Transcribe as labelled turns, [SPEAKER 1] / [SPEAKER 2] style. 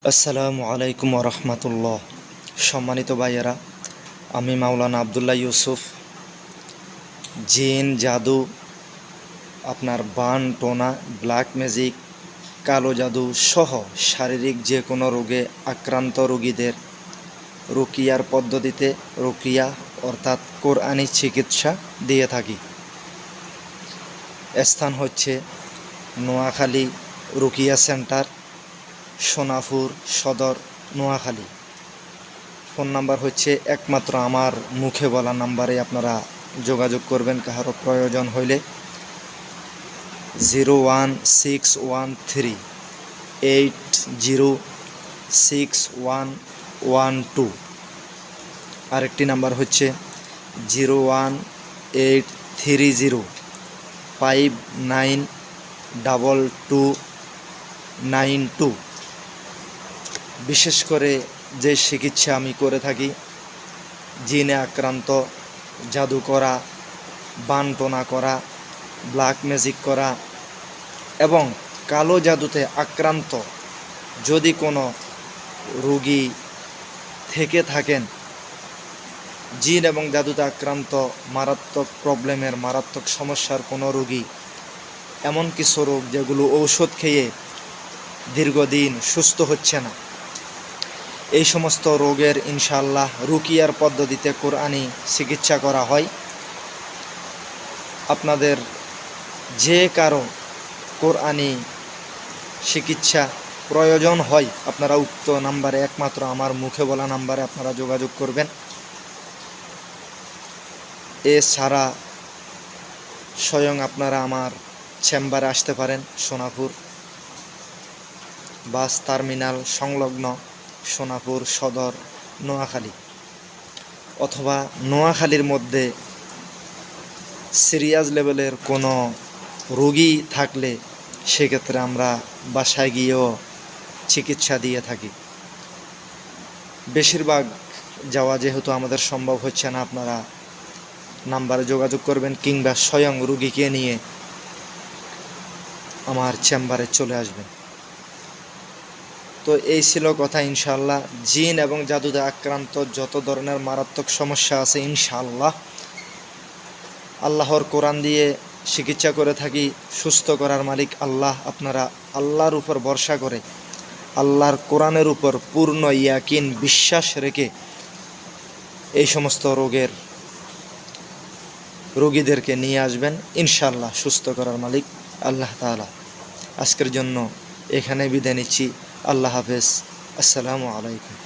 [SPEAKER 1] আসসালামু আলাইকুম রহমতুল্লাহ। সম্মানিত ভাইয়েরা, আমি মাওলানা আবদুল্লাহ ইউসুফ। জিন, জাদু, আপনার বান টোনা, ব্ল্যাক ম্যাজিক, কালো জাদু সহ শারীরিক যে কোনো রোগে আক্রান্ত রোগীদের রুকিয়ার পদ্ধতিতে রুকিয়া অর্থাৎ কোরআনি চিকিৎসা দিয়ে থাকি। স্থান হচ্ছে নোয়াখালী রুকিয়া সেন্টার, সোনাপুর সদর, নোয়াখালী। ফোন নাম্বার হচ্ছে একমাত্র আমার মুখে বলা নাম্বারে আপনারা যোগাযোগ করবেন কারো প্রয়োজন হইলে। 01618061112। আরেকটি নাম্বার হচ্ছে 01830592292। বিশেষ করে যে চিকিৎসা আমি করে থাকি, জিনে আক্রান্ত, জাদু করা, বানটোনা করা, ব্ল্যাক ম্যাজিক করা এবং কালো জাদুতে আক্রান্ত যদি কোনো রোগী থেকে থাকেন, জিন এবং জাদুতে আক্রান্ত মারাত্মক প্রবলেমের, মারাত্মক সমস্যার কোনো রোগী, এমন কিছু রোগ যেগুলো ঔষধ খেয়ে দীর্ঘদিন সুস্থ হচ্ছে না, এই সমস্ত রোগের ইনশাআল্লাহ রুকিয়ার পদ্ধতিতে কোরআনি চিকিৎসা করা হয়। আপনাদের যে কারো কোরআনি চিকিৎসা প্রয়োজন হয়, আপনারা উক্ত নাম্বারে, একমাত্র আমার মুখে বলা নাম্বারে আপনারা যোগাযোগ করবেন। এছাড়া স্বয়ং আপনারা আমার চেম্বারে আসতে পারেন, সোনাপুর বাস টার্মিনাল সংলগ্ন, সোনাপুর সদর, নোয়াখালী। অথবা নোয়াখালীর মধ্যে সিরিয়াস লেভেলের কোনো রোগী থাকলে সেক্ষেত্রে আমরা বাসায় গিয়েও চিকিৎসা দিয়ে থাকি। বেশিরভাগ যাওয়া যেহেতু আমাদের সম্ভব হচ্ছে না, আপনারা নাম্বারে যোগাযোগ করবেন কিংবা স্বয়ং রোগীকে নিয়ে আমার চেম্বারে চলে আসবেন। তো এই ছিল কথা। ইনশাআল্লাহ জিন এবং জাদুতে আক্রান্ত যত ধরনের মারাত্মক সমস্যা আছে, ইনশাআল্লাহ আল্লাহর কোরআন দিয়ে চিকিৎসা করে থাকি। সুস্থ করার মালিক আল্লাহ। আপনারা আল্লাহর উপর ভরসা করে, আল্লাহর কোরআনের উপর পূর্ণ ইয়াকিন, বিশ্বাস রেখে এই সমস্ত রোগীদেরকে নিয়ে আসবেন। ইনশাআল্লাহ সুস্থ করার মালিক আল্লাহ তাআলা। আজকের জন্য এখানে বিদায় নিচ্ছি। আল্লাহ হাফেজ। আসসালামু আলাইকুম।